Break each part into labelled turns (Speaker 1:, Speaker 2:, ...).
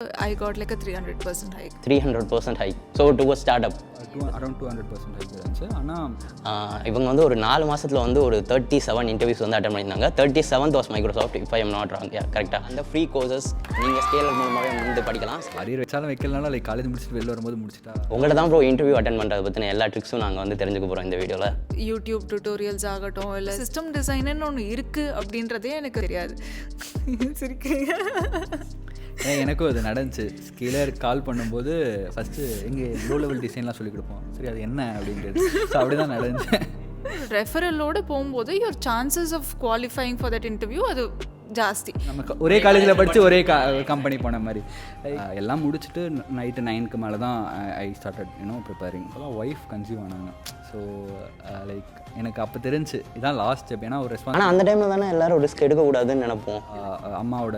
Speaker 1: I got like a 300% hike.
Speaker 2: 300% hike. So to a startup.
Speaker 3: Around 200% hike இருந்துச்சு. ஆனால்
Speaker 2: இவங்க வந்து ஒரு 4 மாதத்தில் வந்து ஒரு 37 இன்டர்வியூஸ் வந்து அட்டன் பண்ணியிருந்தாங்க. 37th was Microsoft, if I am not wrong. கரெக்டாக அந்த ஃப்ரீ கோர்சஸ் நீங்கள் ஸ்கேலர் மூலமாகவே வந்து படிக்கலாம்.
Speaker 3: அரியர் வச்சாலும் வைக்கலனாலும் லைக் காலேஜ் முடிச்சுட்டு வெளில வரும்போது முடிச்சுட்டா
Speaker 2: உங்கள்கிட்ட தான் ப்ரோ இன்டர்வியூ அட்டன் பண்ணுறது பற்றின எல்லா ட்ரிக்ஸும் நாங்கள் வந்து தெரிஞ்சுக்க போகிறோம் இந்த வீடியோவில்.
Speaker 1: யூடியூப் டுட்டோரியல்ஸ் ஆகட்டும், இல்லை சிஸ்டம் டிசைனர்னு ஒன்று இருக்குது அப்படின்றதே எனக்கு தெரியாது. சரிக்கீங்க.
Speaker 3: எனக்கும் அது நடந்துச்சு. ஸ்கேலர் கால் பண்ணும்போது ஃபஸ்ட்டு எங்கே லோ லெவல் டிசைன்லாம் சொல்லிக் கொடுப்போம். சரி அது என்ன அப்படின்றது. ஸோ அப்படி தான் நடந்துச்சு.
Speaker 1: ரெஃபரலோடு போகும்போது your chances of qualifying for that interview அது ஜாஸ்தி.
Speaker 3: நம்ம ஒரே காலேஜில் படித்து ஒரே கம்பெனி போன மாதிரி எல்லாம் முடிச்சுட்டு நைட்டு 9க்கு மேலே தான் ஐ ஸ்டார்டட் ப்ரிப்பேரிங். இப்போலாம் ஒய்ஃப் கன்சீவ் ஆனாங்க. ஸோ லைக் எனக்கு அப்போ தெரிஞ்சு இதான் லாஸ்ட் ஸ்டெப். ஏன்னா ஒரு ரெஸ்பான்ஸ்.
Speaker 2: ஆனால் அந்த டைமில் தானே எல்லாரும் ரிஸ்க் எடுக்கக்கூடாதுன்னு நினைப்போம்.
Speaker 3: அம்மாவோட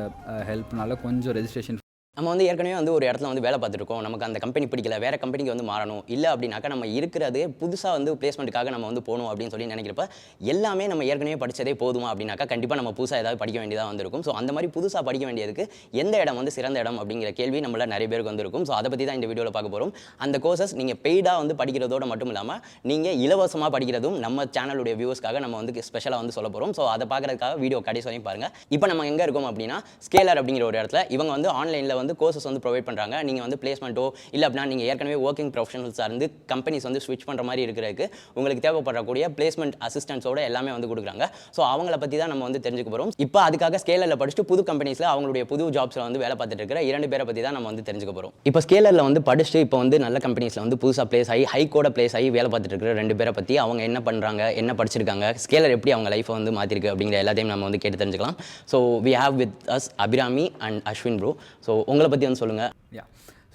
Speaker 3: ஹெல்ப்னால கொஞ்சம் ரெஜிஸ்ட்ரேஷன்.
Speaker 2: நம்ம வந்து ஏற்கனவே வந்து ஒரு இடத்துல வந்து வேலை பார்த்துருக்கோம். நமக்கு அந்த கம்பெனி பிடிக்கல, வேறு கம்பெனிக்கு வந்து மாறணும். இல்லை அப்படின்னாக்கா நம்ம இருக்கிறதே புதுசாக வந்து பிளேஸ்மெண்ட்டுக்காக நம்ம வந்து போகணும் அப்படின்னு சொல்லி நினைக்கிறப்ப எல்லாமே நம்ம ஏற்கனவே படித்ததே போதுமா அப்படின்னாக்கா கண்டிப்பாக நம்ம புதுசாக ஏதாவது படிக்க வேண்டியதாக வந்திருக்கும். ஸோ அந்த மாதிரி புதுசாக படிக்க வேண்டியதுக்கு எந்த இடம் வந்து சிறந்த இடம் அப்படிங்கிற கேள்வி நம்மள நிறைய பேருக்கு வந்திருக்கும். ஸோ அதை பற்றி தான் இந்த வீடியோவில் பார்க்க போகிறோம். அந்த கோர்சஸ் நீங்கள் பெய்டாக வந்து படிக்கிறதோடு மட்டும் இல்லாமல் நீங்கள் இலவசமாக படிக்கிறதும் நம்ம சேனலுடைய வியூவர்ஸ்க்காக நம்ம வந்து ஸ்பெஷலாக வந்து சொல்ல போகிறோம். ஸோ அதை பார்க்குறதுக்காக வீடியோ கடைசி வரையும் பாருங்கள். இப்போ நம்ம எங்கே இருக்கோம் அப்படின்னா ஸ்கேலர் அப்படிங்கிற ஒரு இடத்துல இவங்க வந்து ஆன்லைனில் வந்து கோர்சஸ் வந்து ப்ரொவைட் பண்ணுறாங்க. நீங்கள் வந்து பிளேஸ்மெண்ட்டோ இல்லை அப்படின்னா நீங்கள் ஏற்கனவே ஒர்க்கிங் ப்ரொஃபஷனல்ஸாக இருந்து கம்பெனிஸ் வந்து ஸ்விட்ச் பண்ணுற மாதிரி இருக்கிறதுக்கு உங்களுக்கு தேவைப்படக்கூடிய பிளேஸ்மெண்ட் அசிஸ்டன்ஸோட எல்லாமே வந்து கொடுக்குறாங்க. ஸோ அவங்கள பற்றி தான் நம்ம வந்து தெரிஞ்சுக்க போகிறோம். இப்போ அதுக்காக ஸ்கேலரில் படிச்சுட்டு புது கம்பெனிஸில் அவங்களுடைய புது ஜாப்ஸில் வந்து வேலை பார்த்துட்டு இருக்கிற 2 பேரை பற்றி தான் நம்ம வந்து தெரிஞ்சுக்க போகிறோம். இப்போ ஸ்கேலரில் வந்து படிச்சுட்டு இப்போ வந்து நல்ல கம்பெனிஸில் வந்து புதுசாக பிளேஸ் ஆகி ஹைக்கோட பிளேஸ் ஆகி வேலை பார்த்துட்டு இருக்கிற 2 பேரை பற்றி அவங்க என்ன பண்ணுறாங்க, என்ன படிச்சிருக்காங்க, ஸ்கேலர் எப்படி அவங்க லைஃப்பை வந்து மாற்றிருக்கு அப்படிங்கிற எல்லாத்தையும் நம்ம வந்து கேட்டு தெரிஞ்சுக்கலாம். So we have with us Abirami and Ashwin bro. So உங்களை பற்றி வந்து சொல்லுங்கள்.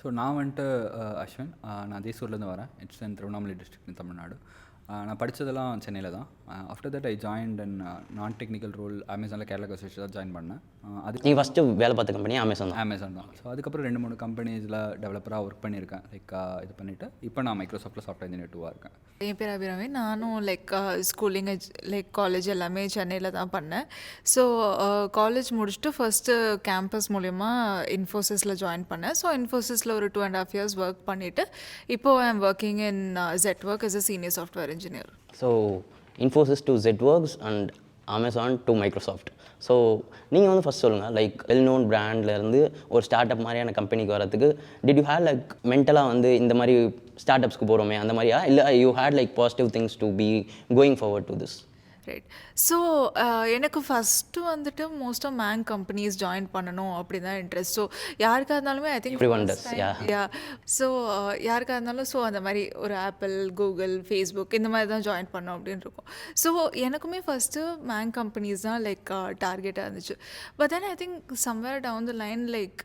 Speaker 3: ஸோ நான் வந்துட்டு அஸ்வின். நான் தேசூர்லேருந்து வரேன். இட்ஸ் இன் திருவண்ணாமலை டிஸ்ட்ரிக்ட் இன் தமிழ்நாடு. நான் படித்ததெல்லாம் சென்னையில் தான். After that I joined and நான் டெக்னிக்கல் ரோல் அமேசானில் கேரளா கன்ஸ்ட்ரக்ஷன் தான் ஜாயின் பண்ணேன். அது
Speaker 2: நீங்கள் ஃபஸ்ட்டு வேலை பார்த்த கம்பெனி அமேசான்
Speaker 3: தான். ஸோ அதுக்கப்புறம் 2-3 கம்பெனிஸில் டெவலப்பராக ஒர்க் பண்ணியிருக்கேன். லைக் இது பண்ணிவிட்டு இப்போ நான் மைக்ரோசாஃப்ட்டில் சாஃப்ட்வேர் இன்ஜினியர் 2 இருக்கேன்.
Speaker 1: என் பேர் அபிராமி. நானும் லைக் ஸ்கூலிங் லைக் காலேஜ் எல்லாமே சென்னையில் தான் பண்ணேன். ஸோ காலேஜ் முடிச்சுட்டு ஃபஸ்ட்டு கேம்பஸ் மூலயமா இன்ஃபோசிஸில் ஜாயின் பண்ணேன். ஸோ இன்ஃபோசிஸில் ஒரு 2.5 years ஒர்க் பண்ணிவிட்டு இப்போது I am working in Zetwork as a senior software engineer.
Speaker 2: So Infosys to Zetworks and Amazon to Microsoft. So நீங்கள் வந்து ஃபஸ்ட் சொல்லுங்கள், லைக் வெல் நோன் பிராண்ட்லேருந்து ஒரு ஸ்டார்ட் அப் மாதிரியான கம்பெனிக்கு வரதுக்கு டிட் யூ ஹேட் லைக் மென்டலாக வந்து இந்த மாதிரி ஸ்டார்ட் அப்ஸ்க்கு போகிறோமே அந்த மாதிரியா, இல்லை you had like positive things to be going forward to this?
Speaker 1: Right. So எனக்கு ஃபஸ்ட்டு வந்துட்டு மோஸ்ட்டாக மேங் கம்பெனிஸ் ஜாயின் பண்ணணும் அப்படி தான் இன்ட்ரெஸ்ட். ஸோ யாருக்காக இருந்தாலுமே ஐ திங்க் யா ஸோ யாருக்காக இருந்தாலும் ஸோ அந்த மாதிரி ஒரு ஆப்பிள், கூகுள், ஃபேஸ்புக் இந்த மாதிரி தான் ஜாயின் பண்ணோம் அப்படின்னு இருக்கும். ஸோ எனக்குமே ஃபஸ்ட்டு மேங் கம்பெனிஸ் தான் லைக் டார்கெட்டாக இருந்துச்சு. But then I think somewhere down the line like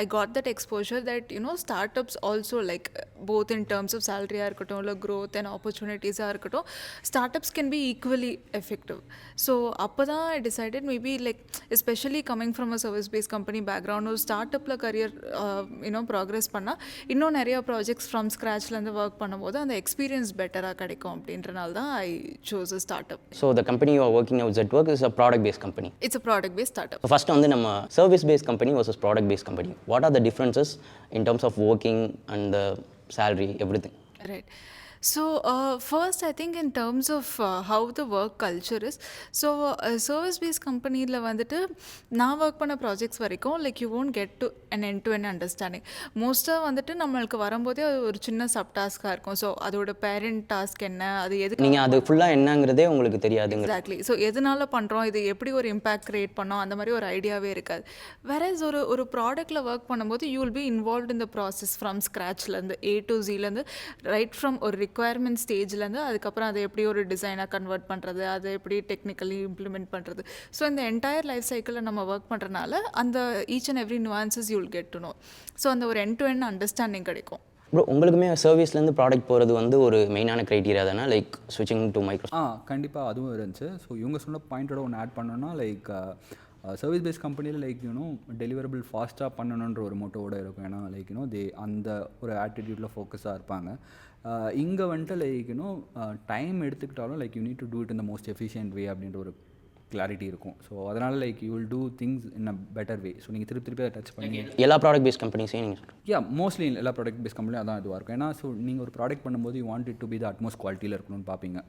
Speaker 1: I got that exposure that startups also like both in terms of சேலரியாக இருக்கட்டும் இல்லை க்ரோத் அண்ட் ஆப்பர்ச்சுனிட்டிஸாக இருக்கட்டும், startups can be equally effective. So அப்போ தான் I decided maybe like especially coming from a service based company background ஒரு ஸ்டார்ட்அப்பில் career progress பண்ணால் இன்னும் நிறையா ப்ராஜெக்ட்ஸ் ஃப்ரம் ஸ்க்ராட்ச்லேருந்து ஒர்க் பண்ணும்போது அந்த எக்ஸ்பீரியன்ஸ் பெட்டராக கிடைக்கும் அப்படின்றனால தான் I chose a start up.
Speaker 2: So the company you are working at Zetwork is a product based company.
Speaker 1: It's a product based startup.
Speaker 2: First வந்து நம்ம service based company versus product based company, what are the differences in terms of working and the salary, everything?
Speaker 1: Right. So first I think in terms of how the work culture is, so service based companyல வந்துட்டு நான் work பண்ண projects வரைக்கும் like you won't get to an end to end understanding. மோஸ்ட்டாக வந்துட்டு நம்மளுக்கு வரும்போதே அது ஒரு சின்ன சப் டாஸ்காக இருக்கும். ஸோ அதோட பேரண்ட் டாஸ்க் என்ன, அது எதுக்கு
Speaker 2: நீங்கள் அது ஃபுல்லாக என்னங்கிறதே உங்களுக்கு தெரியாதுங்க.
Speaker 1: எக்ஸாக்ட்லி. ஸோ எதனால பண்ணுறோம், இது எப்படி ஒரு இம்பேக்ட் க்ரியேட் பண்ணோம், அந்த மாதிரி ஒரு ஐடியாவே இருக்காது. வேறஸ் ஒரு ப்ராடக்ட்டில் ஒர்க் பண்ணும்போது you will be involve in the process from ஸ்க்ராட்ச்லேருந்து A to Zலேருந்து ரைட் ஃப்ரம் ஒரு ரிக்வயர்மெண்ட் ஸ்டேஜ்லேருந்து அதுக்கப்புறம் அதை எப்படி ஒரு டிசைனாக கன்வெர்ட் பண்ணுறது, அதை எப்படி டெக்னிக்கலி இம்ப்ளிமெண்ட் பண்ணுறது. ஸோ இந்த என்டையர் லைஃப் சைக்கிளில் நம்ம ஒர்க் பண்ணுறதுனால அந்த each and every nuances you will get to know. So அந்த ஒரு end to end அண்டர்ஸ்டாண்டிங் கிடைக்கும்.
Speaker 2: ப்ரோ உங்களுக்குமே சர்வீஸ்லேருந்து ப்ராடக்ட் போகிறது வந்து ஒரு மெயினான க்ரைட்டீரியா தானே, லைக் ஸ்விட்சிங் டு மைக்ரோசாஃப்ட்?
Speaker 3: கண்டிப்பாக அதுவும் இருந்துச்சு. ஸோ இவங்க சொன்ன பாயிண்டோட ஒன்று ஆட் பண்ணோன்னா லைக் சர்வீஸ் பேஸ்ட் கம்பெனியில் லைக் டெலிவரபிள் ஃபாஸ்ட்டாக பண்ணணுன்ற ஒரு மோட்டோவோட இருக்கும். ஏன்னா லைக் தே அந்த ஒரு ஆட்டிடியூடில் ஃபோக்கஸாக இருப்பாங்க. இங்கே வந்துட்டு லைக் டைம் எடுத்துக்கிட்டாலும் like you need to do it in the most efficient வே அப்படின்ற ஒரு கிளாரிட்டி இருக்கும். ஸோ அதனால் like you will do things in a better way. So நீங்கள் திருப்பி அதை டச் பண்ணி
Speaker 2: எல்லா ப்ராடக்ட் பேஸ்ட் கம்பெனிஸையும் நீங்கள்
Speaker 3: மோஸ்ட்லி எல்லா ப்ராடக்ட் பேஸ் கம்பெனியும் அதான் இதுவாக இருக்கும். ஏன்னா ஸோ நீங்கள் ஒரு ப்ராடக்ட் பண்ணும்போது you want it to be the utmost குவாலிட்டியில் இருக்கணும்னு பார்ப்பீங்க.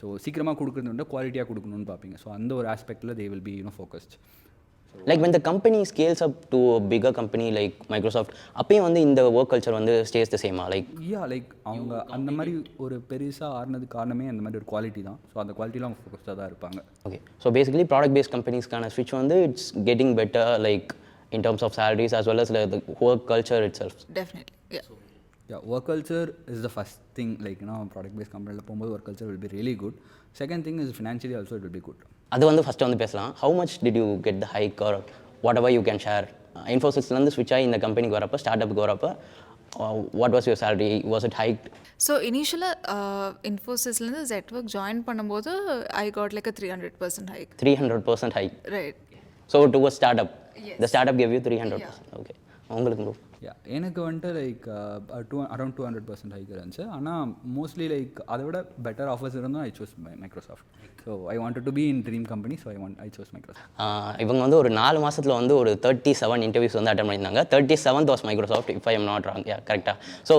Speaker 3: ஸோ சீக்கிரமாக கொடுக்குறது வந்து குவாலிட்டியாக கொடுக்கணும்னு பார்ப்பீங்க. ஸோ அந்த ஒரு ஆஸ்பெக்டில் they will be focused.
Speaker 2: Like when the company scales up to a bigger company like Microsoft, அப்பயும் வந்து இந்த ஒர்க் கல்ச்சர் வந்து ஸ்டேஸ் த சேமா?
Speaker 3: லைக் அவங்க அந்த மாதிரி ஒரு பெருசாக ஆறுனதுக்கு காரணமே அந்த மாதிரி ஒரு குவாலிட்டி தான். ஸோ அந்த குவாலிட்டியில் அவங்க ஃபோக்கஸ்டாக தான் இருப்பாங்க.
Speaker 2: Okay, so basically product based கம்பெனிஸ்க்கான ஸ்விட்ச் வந்து it's getting better like in terms of salaries as well as like the work culture itself.
Speaker 1: Definitely,
Speaker 3: Work culture is the first thing. Like product based கம்பெனியில் போகும்போது work culture will be really good. Second thing is financially also it will be good.
Speaker 2: அது வந்து first வந்து பேசலாம். How much did you get the hike or whatever you can share? இன்ஃபோசிஸ்லேருந்து ஸ்விட்ச் ஆகி இந்த கம்பெனிக்கு வரப்போ, ஸ்டார்ட் அப்புக்கு வரப்போ, what was your salary? Was it hike?
Speaker 1: So இனிஷியலாக இன்ஃபோசிஸ்லேருந்து Zetwork ஜாயின் பண்ணும்போது I got like a 300% hike.
Speaker 2: 300% hike,
Speaker 1: right.
Speaker 2: So to a startup, the startup give you 300%. Okay, உங்களுக்கு ப்ரோ?
Speaker 3: எனக்கு வந்துட்டு லைக் அரௌண்ட் 200% ஹைக் இருந்துச்சு. ஆனால் mostly like அதை விட பெட்டர் ஆஃபர்ஸ் இருந்தும் I choose Microsoft. So I wanted to be in dream company. So I choose Microsoft.
Speaker 2: இவங்க வந்து ஒரு 4 மாதத்தில் வந்து ஒரு 37 இன்டர்வியூஸ் வந்து அட்டன் பண்ணியிருந்தாங்க. 37th was Microsoft, if I am not wrong. கரெக்டாக. ஸோ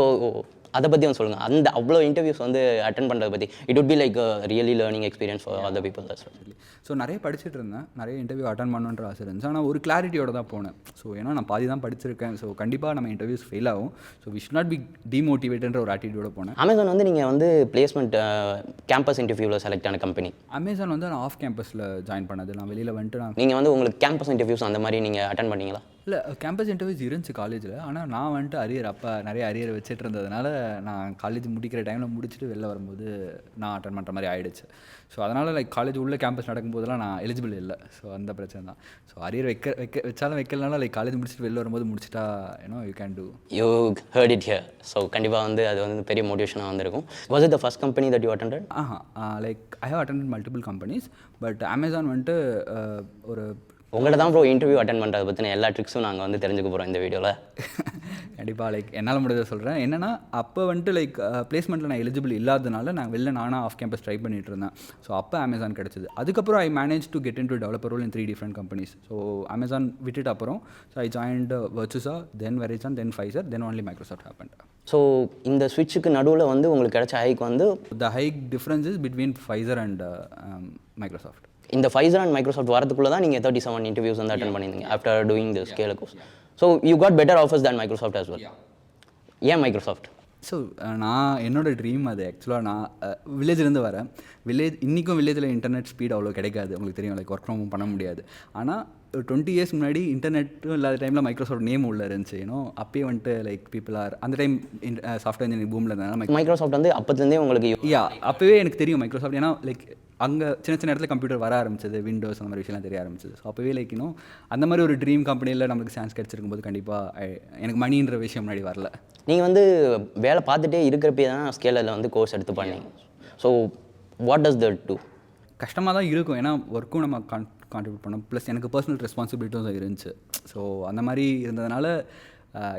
Speaker 2: அதை பற்றி வந்து சொல்லுங்கள். அந்த அவ்வளோ இன்டர்வியூஸ் வந்து அட்டன் பண்ணுறதை பற்றி it would be like a really learning experience for all the people as well.
Speaker 3: So நிறைய படிச்சுட்டு இருந்தேன், நிறைய இன்டர்வியூ அட்டன் பண்ணுன்ற ஆசை இருந்துச்சு. ஆனால் ஒரு கிளாரிட்டியோட தான் போனேன். ஸோ ஏன்னா நான் பாதி தான் படிச்சிருக்கேன். ஸோ கண்டிப்பாக நம்ம இன்டர்வியூஸ் ஃபெயில் ஆகும். So we should not be டிமோட்டிவேட்ன்ற ஒரு ஆட்டிடியூட போனேன்.
Speaker 2: அமேசான் வந்து நீங்கள் வந்து பிளேஸ்மெண்ட் கேம்பஸ் இன்டர்வியூவில் செலக்ட் ஆன கம்பெனி.
Speaker 3: அமேசான் வந்து நான் ஆஃப் கேம்பஸில் ஜாயின் பண்ணது. நான் வெளியில் வந்துட்டு
Speaker 2: நீங்கள் வந்து உங்களுக்கு கேம்பஸ் இன்டர்வியூஸ் அந்த மாதிரி நீங்கள் அட்டன் பண்ணீங்களா?
Speaker 3: இல்லை, கேம்பஸ் இன்டர்வியூஸ் இருந்துச்சு காலேஜில். ஆனால் நான் வந்துட்டு அரியர் அப்போ நிறைய அரியர் வச்சுட்டு இருந்ததுனால நான் காலேஜ் முடிக்கிற டைமில் முடிச்சுட்டு வெளில வரும்போது நான் அட்டன் பண்ணுற மாதிரி ஆகிடுச்சு. ஸோ அதனால் லைக் காலேஜ் உள்ள கேம்பஸ் நடக்கும்போதெல்லாம் நான் எலிஜிபிள் இல்லை. ஸோ அந்த பிரச்சனை தான். ஸோ அரியர் வச்சாலும் வைக்கலனால லைக் காலேஜ் முடிச்சுட்டு வெளில வரும்போது முடிச்சிட்டா you can do.
Speaker 2: You heard it here. So கண்டிப்பாக வந்து அது வந்து பெரிய மோட்டிவேஷனாக வந்திருக்கும். Was it the first company that you attended?
Speaker 3: Like I have attended multiple companies. But Amazon வந்துட்டு ஒரு
Speaker 2: உங்களை தான் ப்ரோ இன்டர்வியூ அட்டன் பண்ணுறதை பற்றின எல்லா ட்ரிக்ஸும் நாங்கள் வந்து தெரிஞ்சுக்க போகிறோம் இந்த வீடியோவில்.
Speaker 3: கண்டிப்பாக லைக் என்னால் முடிஞ்சதை சொல்கிறேன். என்னென்னா அப்போ வந்துட்டு லைக் பிளேஸ்மெண்ட்டில் நான் எலிஜிபிள் இல்லாதனால நான் வெளில நானாக ஆஃப் கேம்பஸ் ட்ரை பண்ணிட்டு இருந்தேன். ஸோ அப்போ அமேசான் கிடச்சிது. அதுக்கப்புறம் I manage to get in to developer role in 3 different companies. So Amazon விட்டுட்டு அப்புறம் so I joined Virtusa, then Verizon, then Pfizer, then only Microsoft happened.
Speaker 2: So இந்த ஸ்விட்சுக்கு நடுவில் வந்து உங்களுக்கு கிடைச்ச ஹைக் வந்து
Speaker 3: the hike difference is between Pfizer and Microsoft.
Speaker 2: இந்த ஃபைசர் அண்ட் மைக்ரோசாஃப்ட் வரதுக்குள்ளே தான் நீங்கள் 37 இன்டர்வியூஸ் வந்து அட்டன் பண்ணியிருந்தீங்க after doing the scale course. So you got better offers than Microsoft as well. ஏன் மைக்ரோசாஃப்ட்?
Speaker 3: ஸோ நான் என்னோடய ட்ரீம் அது. ஆக்சுவலாக நான் வில்லேஜ்லேருந்து வரேன். இன்றைக்கும் வில்லேஜில் இன்டர்நெட் ஸ்பீட் அவ்வளோ கிடைக்காது. உங்களுக்கு தெரியும், லைக் ஒர்க் ஃப்ரம் ஹோம் பண்ண முடியாது. ஆனால் 20 இயர்ஸ் முன்னாடி இன்டர்நெட்டும் இல்லாத டைமில் மைக்ரோசாஃப்ட் நேம் உள்ளே இருந்துச்சு. அப்பயே வந்துட்டு லைக் பீப்புள் ஆர் அந்த டைம் சாஃப்ட்வேர் இன்ஜினியரிங் பூமில் இருந்தாங்க.
Speaker 2: மைக்ரோசாஃப்ட் வந்து அப்போதுலேருந்தே உங்களுக்கு
Speaker 3: அப்போவே எனக்கு தெரியும் மைக்ரோசாஃப்ட். ஏன்னா லைக் அங்கே சின்ன சின்ன இடத்துல கம்ப்யூட்டர் வர ஆரம்பிச்சது, விண்டோஸ் அந்த மாதிரி விஷயம்லாம் தெரிய ஆரம்பிச்சது. ஸோ அப்போவே லைக் அந்த மாதிரி ஒரு ட்ரீம் கம்பெனியில் நமக்கு சான்ஸ் கிடச்சிருக்கும் போது கண்டிப்பாக எனக்கு மணின்ற விஷயம் முன்னாடி வரல.
Speaker 2: நீங்கள் வந்து வேலை பார்த்துட்டே இருக்கிறப்பே தான் ஸ்கேலில் வந்து கோர்ஸ் எடுத்து பண்ணீங்க. So what does that do?
Speaker 3: கஷ்டமாக தான் இருக்கும். ஏன்னா ஒர்க்கும் நம்ம கான்ட்ரிபியூட் பண்ணோம். ப்ளஸ் எனக்கு பர்சனல் ரெஸ்பான்சிபிலிட்டியும் இருந்துச்சு. ஸோ அந்த மாதிரி இருந்ததுனால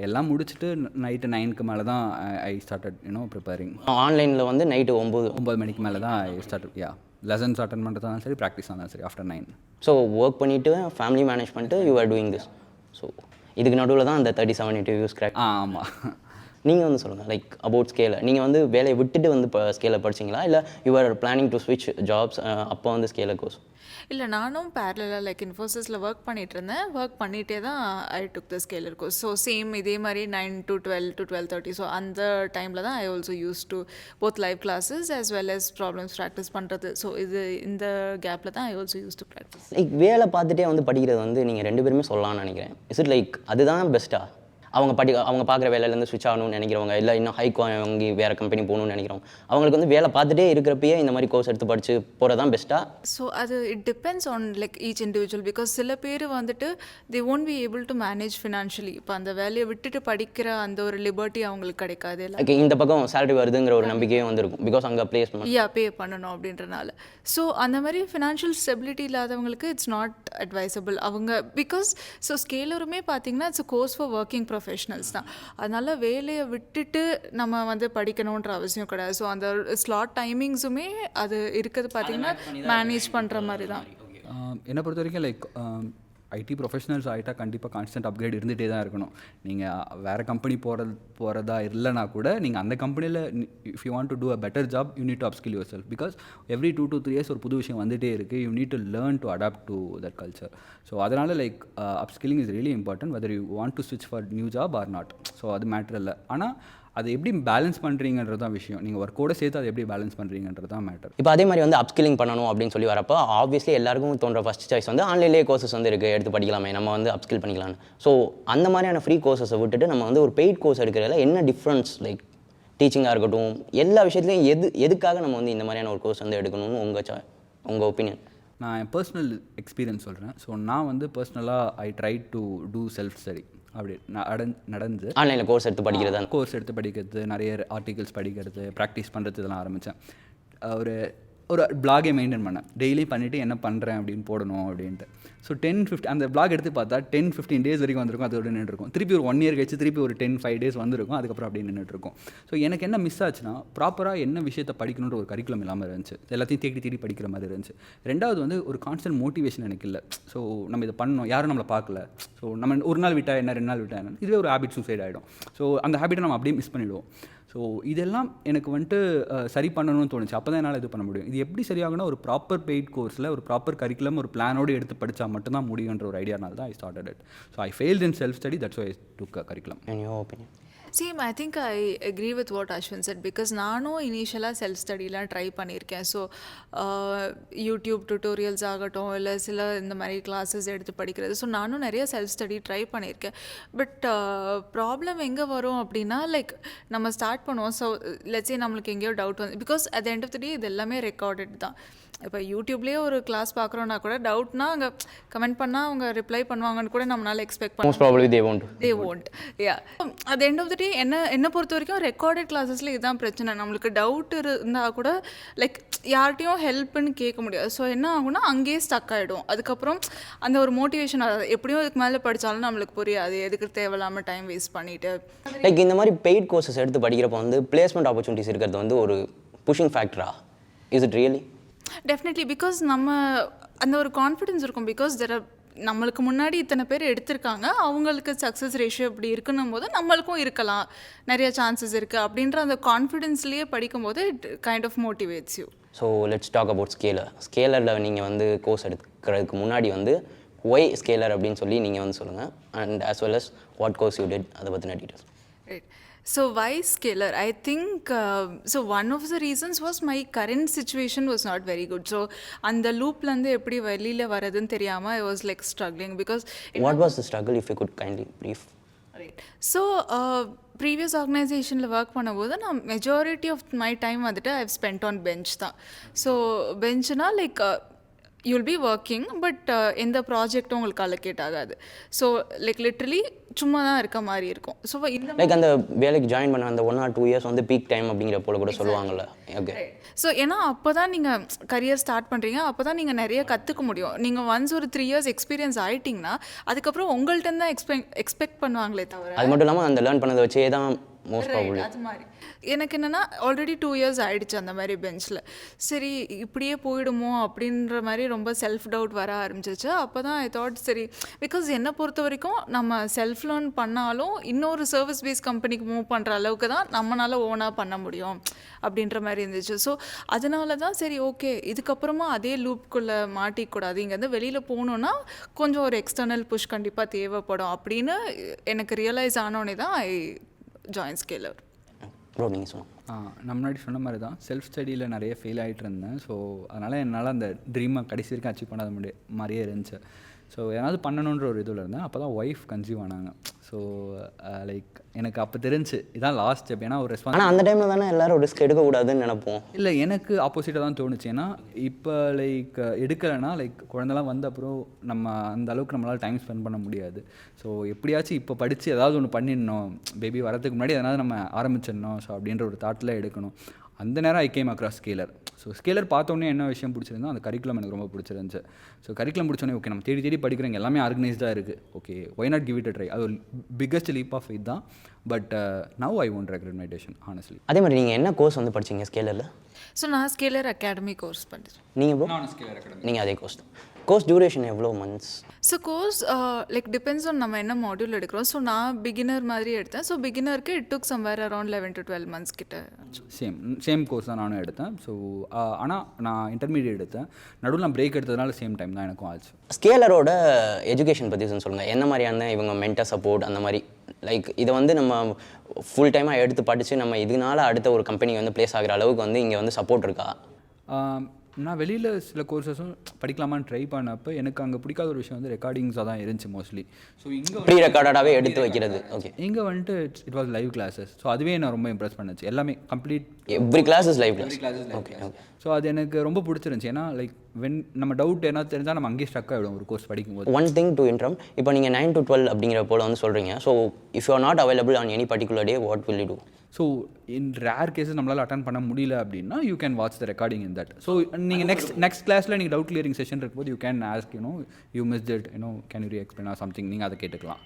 Speaker 3: எல்லாம் முடிச்சுட்டு நைட்டு 9க்கு மேலே தான் ஐ ஸ்டார்டட் ப்ரிப்பேரிங்.
Speaker 2: ஆன்லைனில் வந்து நைட்டு 9
Speaker 3: மணிக்கு மேலே தான் ஐ ஸ்டார்டட். லெசன்ஸ் அட்டன் பண்ணுறதுனாலும் சரி, ப்ராக்டிஸ் ஆனாலும் சரி, ஆஃப்டர் 9.
Speaker 2: ஸோ ஒர்க் பண்ணிவிட்டு ஃபேமிலி மேனேஜ் பண்ணிட்டு you are doing this. So இதுக்கு நடுவில் தான் அந்த 37 இன்டர்வியூஸ் கிராக்.
Speaker 3: ஆமாம்.
Speaker 2: நீங்கள் வந்து சொல்லுங்கள் லைக் அபவுட் ஸ்கேலை. நீங்கள் வந்து வேலையை விட்டுட்டு வந்து இப்போ ஸ்கேலை படிச்சிங்களா, இல்லை யூ ஆர் பிளானிங் டு ஸ்விட்ச் ஜாப்ஸ் அப்போ வந்து ஸ்கேலை கோர்ஸ்?
Speaker 1: இல்லை, நானும் பேரலாக லைக் இன்ஃபோசிஸில் ஒர்க் பண்ணிகிட்டு இருந்தேன். ஒர்க் பண்ணிகிட்டே தான் ஐ டுக் த ஸ்கேலர் கோர்ஸ். ஸோ சேம் இதே மாதிரி 9 to 12 to 12:30. ஸோ அந்த டைமில் தான் I also use to both live classes as well as problems practice பண்ணுறது. ஸோ இந்த கேப்பில் தான் I also use to practice.
Speaker 2: Like வேலை பார்த்துட்டே வந்து படிக்கிறது வந்து நீங்கள் 2 பேருமே சொல்லலாம்னு நினைக்கிறேன். இஸ் இட் லைக் அதுதான் பெஸ்ட்டாக? அவங்க பார்க்குற வேலையிலேருந்து ஸ்விட்ச் ஆகணும்னு நினைக்கிறவங்க, இல்லை இன்னும் ஹைக் வாங்கி வேறு கம்பெனி போகணும்னு நினைக்கிறவங்க, அவங்களுக்கு வந்து வேலை பார்த்துட்டே இருக்கிறப்பயே இந்த மாதிரி கோர்ஸ் எடுத்து படித்து போகிறது தான் பெஸ்ட்டாக?
Speaker 1: ஸோ அது it depends on like each individual. Because சில பேர் வந்துட்டு they won't be able to manage financially. இப்போ அந்த வேலையை விட்டுட்டு படிக்கிற அந்த ஒரு லிபர்ட்டி அவங்களுக்கு கிடைக்காது.
Speaker 2: லைக் இந்த பக்கம் சேலரி வருதுங்கிற ஒரு நம்பிக்கையும் வந்துருக்கும். பிகாஸ் அங்கே பிளேஸ்மெண்ட்
Speaker 1: பே பண்ணணும் அப்படின்றனால. ஸோ அந்த மாதிரி ஃபினான்ஷியல் ஸ்டெபிலிட்டி இல்லாதவங்களுக்கு இட்ஸ் நாட் அட்வைசபிள். அவங்க பிகாஸ் ஸோ ஸ்கேலருமே பார்த்தீங்கன்னா it's a course for working professionals தான். அதனால் வேலையை விட்டுட்டு நம்ம வந்து படிக்கணுன்ற அவசியம் கிடையாது. ஸோ அந்த ஸ்லாட் டைமிங்ஸுமே அது இருக்கிறது பார்த்தீங்கன்னா மேனேஜ் பண்ணுற மாதிரி தான்.
Speaker 3: என்னை பொறுத்த வரைக்கும் லைக் ஐடி ப்ரொஃபஷனல்ஸ் ஆகிட்டா கண்டிப்பாக கான்ஸ்டன்ட் அப்கிரேட் இருந்துகிட்டே தான் இருக்கணும். நீங்கள் வேறு கம்பெனி போகிறதா இல்லைனா கூட நீங்கள் அந்த கம்பெனியில் if you want to do a better job you need to upskill yourself. Because every 2 to 3 years ஒரு புது விஷயம் வந்துகிட்டே இருக்குது. You need to learn to adapt to that culture. So அதனால் like upskilling is really important whether you want to ஸ்விட்ச் for new job or not. So அது matter இல்லை. ஆனால் அதை எப்படி பேலன்ஸ் பண்ணுறீங்கன்றது தான் விஷயம். நீங்கள் ஒர்க்கோட சேர்த்து அதை எப்படி பேலன்ஸ் பண்ணுறீங்கன்றது தான் மேட்டர்.
Speaker 2: இப்போ அதே மாதிரி வந்து அப்ஸ்கில்லிங் பண்ணணும் அப்படின்னு சொல்லி வரப்போ ஆப்வியஸ்லி எல்லாருக்கும் தோன்ற ஃபஸ்ட் சாய்ஸ் வந்து ஆன்லைன்லேயே கோர்சஸ் வந்து இருக்குது, எடுத்து படிக்கலாமே, நம்ம வந்து அப்ஸ்கில் பண்ணிக்கலாம்னு. ஸோ அந்த மாதிரியான ஃப்ரீ கோர்சஸை விட்டுட்டு நம்ம வந்து ஒரு பெய்ட் கோர்ஸ் எடுக்கிறதுல என்ன டிஃப்ரென்ஸ், லைக் டீச்சிங்காக இருக்கட்டும் எல்லா விஷயத்துலையும் எதுக்காக நம்ம வந்து இந்த மாதிரியான ஒரு கோர்ஸ் வந்து எடுக்கணும்னு உங்கள் ஒப்பீனியன்?
Speaker 3: நான் என் பர்சனல் எக்ஸ்பீரியன்ஸ் சொல்கிறேன். ஸோ நான் வந்து பர்சனலாக I try to do self study. அப்படி நடந்து
Speaker 2: ஆன்லைனில் கோர்ஸ் எடுத்து படிக்கிறது,
Speaker 3: கோர்ஸ் எடுத்து படிக்கிறது, நிறைய ஆர்டிகல்ஸ் படிக்கிறது, ப்ராக்டிஸ் பண்ணுறது, இதெல்லாம் ஆரம்பித்தேன். ஒரு பிளாகை மெயின்டைன் பண்ணேன். டெய்லி பண்ணிவிட்டு என்ன பண்ணுறேன் அப்படின்னு போடணும் அப்படின்ட்டு. ஸோ 10-15 அந்த பிளாக் எடுத்து பார்த்தா 10-15 days வரைக்கும் வந்திருக்கும். அதோட நின்றுருக்கும். திருப்பி ஒரு 1 year கழிச்சு திருப்பி ஒரு 10-5 days வந்திருக்கும். அதுக்கப்புறம் அப்படியே நின்றுட்டுருக்கும். ஸோ எனக்கு என்ன மிஸ் ஆச்சுன்னா ப்ராப்பராக என்ன விஷயத்தை படிக்கணுன்ற ஒரு கரிக்குலம் இல்லாமல் இருந்துச்சு. எல்லாத்தையும் தேடி படிக்கிற மாதிரி இருந்துச்சு. ரெண்டாவது வந்து ஒரு கான்ஸ்டன்ட் மோட்டிவேஷன் எனக்கு இல்லை. ஸோ நம்ம இதை பண்ணணும், யாரும் நம்மளை பார்க்கல, ஸோ நம்ம ஒரு நாள் விட்டால் என்ன, 2 நாள் விட்டால் என்ன, இதுவே ஒரு ஹேபிட் சூசைட் ஆகிடும். ஸோ அந்த ஹேபிட்டை நம்ம அப்படியே மிஸ் பண்ணிவிடுவோம். ஸோ இதெல்லாம் எனக்கு வந்துட்டு சரி பண்ணணும்னு தோணுச்சு. அப்போ தான் என்னால் இது பண்ண முடியும். இது எப்படி சரியாகணும், ஒரு ப்ராப்பர் பெய்ட் கோர்ஸில் ஒரு ப்ராப்பர் கரிக்குலம் ஒரு பிளானோடு எடுத்து படித்தா மட்டும்தான் முடியுன்ற ஒரு ஐடியானால தான் I started it. So I failed in self study, that's why I took a curriculum.
Speaker 2: In your opinion?
Speaker 1: Same, I think I agree with what Ashwin said. Because நானும் இனிஷியலாக செல்ஃப் ஸ்டடிலாம் ட்ரை பண்ணியிருக்கேன். ஸோ யூடியூப் டுட்டோரியல்ஸ் ஆகட்டும், இல்லை சில இந்த மாதிரி classes எடுத்து படிக்கிறது. ஸோ நானும் நிறைய செல்ஃப் ஸ்டடி ட்ரை பண்ணியிருக்கேன். பட் ப்ராப்ளம் எங்கே வரும் அப்படின்னா, லைக் நம்ம ஸ்டார்ட் பண்ணுவோம். ஸோ லெட்ஸே நம்மளுக்கு எங்கேயோ டவுட் வந்து, because at the end of the day இது எல்லாமே ரெக்கார்டட் தான். இப்போ யூடியூப்லேயே ஒரு கிளாஸ் பார்க்குறோன்னா கூட டவுட்னா அங்கே கமெண்ட் பண்ணால் அவங்க ரிப்ளை பண்ணுவாங்கன்னு கூட நம்மளால் எக்ஸ்பெக்ட் பண்ண. They won't. Yeah, at end of the day என்னை பொறுத்த வரைக்கும் ரெக்கார்டட் கிளாஸஸில் இதுதான் பிரச்சனை. நம்மளுக்கு டவுட் இருந்தால் கூட லைக் யார்கிட்டையும் ஹெல்ப்னு கேட்க முடியாது. ஸோ என்ன ஆகும்னா அங்கேயே ஸ்டக் ஆகிடும். அதுக்கப்புறம் அந்த ஒரு மோட்டிவேஷன் ஆகாது. எப்படியும் இதுக்கு மேலே படித்தாலும் நம்மளுக்கு புரியாது, எதுக்கு தேவையில்லாமல் டைம் வேஸ்ட் பண்ணிவிட்டு.
Speaker 2: லைக் இந்த மாதிரி பெய்ட் கோர்சஸ் எடுத்து படிக்கிறப்போ வந்து பிளேஸ்மெண்ட் ஆப்பர்ச்சுனிட்டிஸ் இருக்கிறது வந்து ஒரு புஷிங் ஃபேக்டரா? Is it really?
Speaker 1: Definitely. Because நம்ம அந்த ஒரு கான்ஃபிடென்ஸ் இருக்கும். பிகாஸ் நம்மளுக்கு முன்னாடி இத்தனை பேர் எடுத்திருக்காங்க, அவங்களுக்கு சக்ஸஸ் ரேஷியோ இப்படி இருக்குன்னும் போது நம்மளுக்கும் இருக்கலாம், நிறைய சான்சஸ் இருக்குது அப்படின்ற அந்த கான்ஃபிடென்ஸ்லேயே படிக்கும்போது it kind of motivates you.
Speaker 2: So let's talk about Scaler. ஸ்கேலரில் நீங்கள் வந்து கோர்ஸ் எடுக்கிறதுக்கு முன்னாடி வந்து ஒய் ஸ்கேலர் அப்படின்னு சொல்லி நீங்கள் வந்து சொல்லுங்கள். And as well as what course you did, அதை பற்றின details.
Speaker 1: Right. So why scalar? I think so one of the reasons was my current situation was not very good. So அந்த லூப்ல இருந்து எப்படி வெளியில வரதுன்னு தெரியாம I was like struggling because
Speaker 2: what was the struggle, if you could kindly brief?
Speaker 1: Right. So previous ஆர்கனைசேஷனில் work பண்ணும்போது நான் majority of my time வந்துட்டு I have spend on bench தான். ஸோ பெஞ்சுனா like you'll be working but எந்த ப்ராஜெக்டும் உங்களுக்கு allocate ஆகாது. ஸோ லைக் லிட்ரலி சும்மா தான் இருக்க மாதிரி இருக்கும். ஸோ
Speaker 2: லைக் அந்த வேலைக்கு ஜாயின் பண்ண அந்த 1 or 2 years வந்து பீக் டைம் அப்படிங்கிற போல கூட சொல்லுவாங்கல்ல. ஓகே.
Speaker 1: ஸோ ஏன்னா அப்போ தான் நீங்கள் கரியர் ஸ்டார்ட் பண்ணுறீங்க, அப்போ தான் நீங்கள் நிறைய கற்றுக்க முடியும். நீங்கள் ஒன்ஸ் ஒரு 3 years எக்ஸ்பீரியன்ஸ் ஆகிட்டிங்கன்னா அதுக்கப்புறம் உங்கள்கிட்ட தான் எக்ஸ்பெக்ட் பண்ணுவாங்களே தவிர.
Speaker 2: அது மட்டும் இல்லாமல் அந்த லேர்ன் பண்ணதை வச்சே தான் மோஸ்ட் ப்ராபபிலி.
Speaker 1: அது மாதிரி எனக்கு என்னென்னா ஆல்ரெடி 2 years ஆகிடுச்சு அந்த மாதிரி பெஞ்சில். சரி இப்படியே போயிடுமோ அப்படின்ற மாதிரி ரொம்ப செல்ஃப் டவுட் வர ஆரம்பிச்சிச்சு. அப்போ தான் ஐ தாட் சரி, பிகாஸ் என்னை பொறுத்த வரைக்கும் நம்ம செல்ஃப் லேர்ன் பண்ணாலும் இன்னொரு சர்வீஸ் பேஸ் கம்பெனிக்கு மூவ் பண்ணுற அளவுக்கு தான் நம்மளால் ஓனாக பண்ண முடியும் அப்படின்ற மாதிரி இருந்துச்சு. ஸோ அதனால தான் சரி ஓகே இதுக்கப்புறமா அதே லூப்குள்ளே மாட்டிக்கூடாது, இங்கேருந்து வெளியில் போகணுன்னா கொஞ்சம் ஒரு எக்ஸ்டர்னல் புஷ் கண்டிப்பாக தேவைப்படும் அப்படின்னு எனக்கு ரியலைஸ் ஆனோடனே தான் ஐ ஜாயின் ஸ்கேலர்.
Speaker 2: நீங்கள் சொன்னோம்
Speaker 3: நான் முன்னாடி சொன்ன மாதிரி தான் செல்ஃப் ஸ்டடியில் நிறைய ஃபெயில் ஆகிட்டு இருந்தேன். ஸோ அதனால் என்னால் அந்த ட்ரீமை கடைசி வரைக்கும் அச்சீவ் பண்ணாத மாதிரியே இருந்துச்சு. ஸோ ஏதாவது பண்ணணுன்ற ஒரு இதில் இருந்தேன். அப்போ தான் ஒய்ஃப் கன்சீவ் ஆனாங்க. ஸோ லைக் எனக்கு அப்போ தெரிஞ்சு இதான் லாஸ்ட் ஸ்டெப். ஏன்னா ஒரு ரெஸ்பான்ஸ்.
Speaker 2: ஆனால் அந்த டைமில் தானே எல்லாரும் ரிஸ்க் எடுக்கக்கூடாதுன்னு நினைப்போம்.
Speaker 3: இல்லை, எனக்கு ஆப்போசிட்டாக தான் தோணுச்சு. ஏன்னா இப்போ லைக் எடுக்கலைன்னா லைக் குழந்தெல்லாம் வந்த அப்புறம் நம்ம அந்த அளவுக்கு நம்மளால் டைம் ஸ்பெண்ட் பண்ண முடியாது. ஸோ எப்படியாச்சும் இப்போ படித்து ஏதாவது ஒன்று பண்ணிடணும், பேபி வரதுக்கு முன்னாடி எதனாவது நம்ம ஆரம்பிச்சிடணும். ஸோ அப்படின்ற ஒரு தாட்டில் எடுக்கணும். அந்த நேரம் I came across scalar. So scalar பார்த்தோன்னே என்ன விஷயம் பிடிச்சிருந்தோ அந்த கரிக்குலம் எனக்கு ரொம்ப பிடிச்சிருந்துச்சு. ஸோ கரிக்குலம் பிடிச்சோன்னே ஓகே நம்ம தேடி படிக்கிறவங்க எல்லாமே ஆர்கனைஸ்டாக இருக்குது, okay why not give it a try. அது ஒரு பிக்கஸ்ட் லீப் ஆஃப் ஃபெய்த் தான். But now I won't regret my decision honestly.
Speaker 2: அதே மாதிரி நீங்கள் என்ன கோர்ஸ் வந்து படிச்சீங்க ஸ்கேலரில்?
Speaker 1: ஸோ நான் ஸ்கேலர் அகாடமி கோர்ஸ் பண்ணிட்டேன்.
Speaker 2: நீங்கள் ப்ரோ?
Speaker 3: நான் ஸ்கேலர் அகாடமி.
Speaker 2: நீங்கள் அதே கோர்ஸ் தான். கோர்ஸ் டியூரேஷன் எவ்வளோ months?
Speaker 1: So course like depends on நம்ம என்ன மாடியூல் எடுக்கிறோம். ஸோ நான் பிகினர் மாதிரி எடுத்தேன். ஸோ பிகினருக்கு it took somewhere around 11 to 12 months கிட்ட.
Speaker 3: சேம் கோர்ஸ் தான் நானும் எடுத்தேன். ஸோ ஆனால் நான் இன்டர்மீடியட் எடுத்தேன். நடுவில் நான் பிரேக் எடுத்ததுனால சேம் டைம் தான் எனக்கும் ஆச்சு.
Speaker 2: ஸ்கேலரோட எஜுகேஷன் பற்றி சொல்லுங்கள். என்ன மாதிரியான இவங்க மென்டர் சப்போர்ட் அந்த மாதிரி லைக் இதை வந்து நம்ம ஃபுல் டைமாக எடுத்து படித்து நம்ம இதனால அடுத்த ஒரு கம்பெனி வந்து ப்ளேஸ் ஆகிற அளவுக்கு வந்து இங்கே வந்து சப்போர்ட் இருக்கா?
Speaker 3: நான் வெளியில் சில கோர்சஸும் படிக்கலாமான்னு ட்ரை பண்ணப்போ எனக்கு அங்கே பிடிக்காத ஒரு விஷயம் வந்து ரெக்கார்டிங்ஸாக தான் இருந்துச்சு மோஸ்ட்லி. ஸோ இங்கே
Speaker 2: ப்ரீ ரெக்கார்டாகவே எடுத்து வைக்கிறது. ஓகே,
Speaker 3: இங்கே வந்துட்டு it was live classes. So அதுவே நான் ரொம்ப இம்ப்ரெஸ் பண்ணுச்சு. எல்லாமே complete
Speaker 2: every class is live class.
Speaker 3: Okay okay. So அது எனக்கு ரொம்ப பிடிச்சிருந்துச்சி. ஏன்னா லைக் நம்ம டவுட் என்ன தெரிஞ்சால் நம்ம அங்கேயே ஸ்டக் ஆகிடும் ஒரு கோர்ஸ் படிக்கும்போது.
Speaker 2: ஒன் திங் டு இன்ட்ரம், இப்போ நீங்கள் 9 to 12 அப்படிங்கிற போல் வந்து சொல்கிறீங்க. So if you are not available on any particular day, what will you do?
Speaker 3: So in rare cases நம்மளால் அட்டன் பண்ண முடியல அப்படின்னா you can watch the recording in that. So நீங்கள் நெக்ஸ்ட் கிளாஸில் நீங்கள் டவுட் கிளியரிங் செஷன் இருக்கும்போது you can ask you missed it can you explain or something, நீங்கள் அதை கேட்டுக்கலாம்.